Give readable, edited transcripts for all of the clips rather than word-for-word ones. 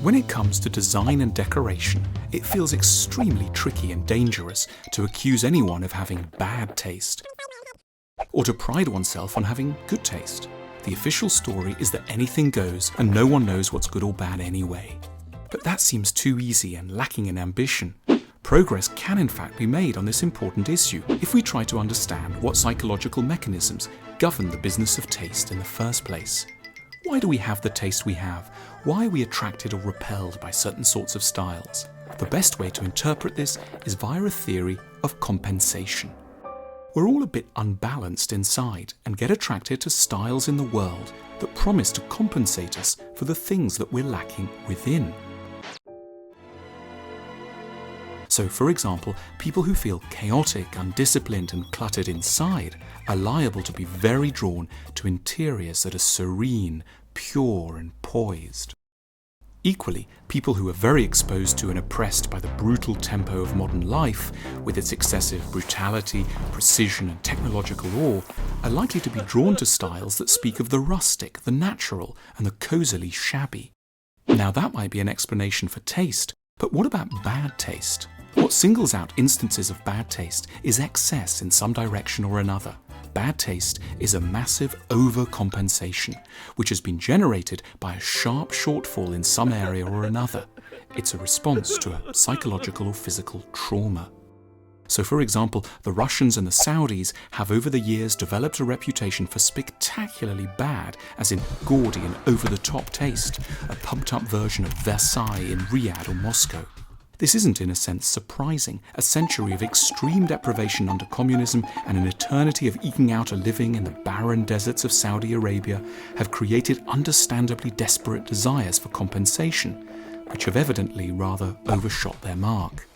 When it comes to design and decoration, it feels extremely tricky and dangerous to accuse anyone of having bad taste, or to pride oneself on having good taste. The official story is that anything goes and no one knows what's good or bad anyway. But that seems too easy and lacking in ambition. Progress can in fact be made on this important issue if we try to understand what psychological mechanisms govern the business of taste in the first place. Why do we have the taste we have? Why are we attracted or repelled by certain sorts of styles? The best way to interpret this is via a theory of compensation. We're all a bit unbalanced inside and get attracted to styles in the world that promise to compensate us for the things that we're lacking within. So, for example, people who feel chaotic, undisciplined and cluttered inside are liable to be very drawn to interiors that are serene, pure and poised. Equally, people who are very exposed to and oppressed by the brutal tempo of modern life, with its excessive brutality, precision and technological awe, are likely to be drawn to styles that speak of the rustic, the natural and the cosily shabby. Now that might be an explanation for taste, but what about bad taste? What singles out instances of bad taste is excess in some direction or another. Bad taste is a massive overcompensation, which has been generated by a sharp shortfall in some area or another. It's a response to a psychological or physical trauma. So, for example, the Russians and the Saudis have over the years developed a reputation for spectacularly bad, as in gaudy and over-the-top taste, a pumped-up version of Versailles in Riyadh or Moscow. This isn't in a sense surprising. A century of extreme deprivation under communism and an eternity of eking out a living in the barren deserts of Saudi Arabia have created understandably desperate desires for compensation, which have evidently rather overshot their mark.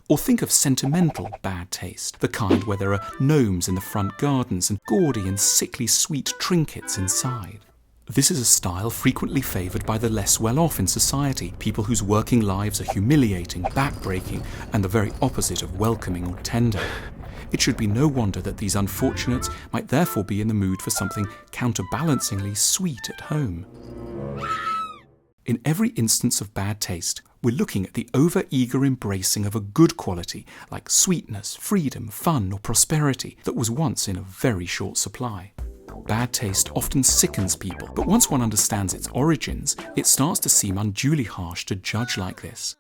Or think of sentimental bad taste, the kind where there are gnomes in the front gardens and gaudy and sickly sweet trinkets inside. This is a style frequently favoured by the less well-off in society, people whose working lives are humiliating, backbreaking, and the very opposite of welcoming or tender. It should be no wonder that these unfortunates might therefore be in the mood for something counterbalancingly sweet at home. In every instance of bad taste, we're looking at the over-eager embracing of a good quality, like sweetness, freedom, fun, or prosperity, that was once in a very short supply. Bad taste often sickens people, but once one understands its origins, it starts to seem unduly harsh to judge like this.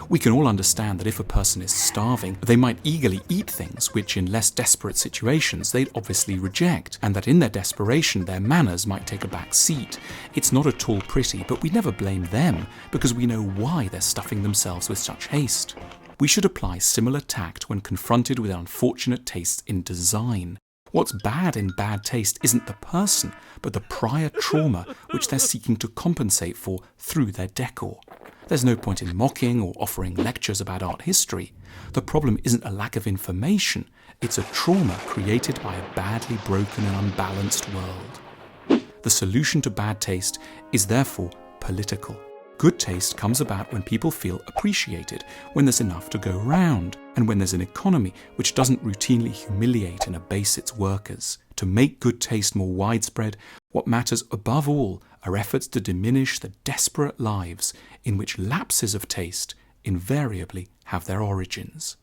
We can all understand that if a person is starving, they might eagerly eat things which in less desperate situations they'd obviously reject, and that in their desperation their manners might take a back seat. It's not at all pretty, but we never blame them because we know why they're stuffing themselves with such haste. We should apply similar tact when confronted with unfortunate tastes in design. What's bad in bad taste isn't the person, but the prior trauma which they're seeking to compensate for through their decor. There's no point in mocking or offering lectures about art history. The problem isn't a lack of information, it's a trauma created by a badly broken and unbalanced world. The solution to bad taste is therefore political. Good taste comes about when people feel appreciated, when there's enough to go round, and when there's an economy which doesn't routinely humiliate and abase its workers. To make good taste more widespread, what matters above all are efforts to diminish the desperate lives in which lapses of taste invariably have their origins.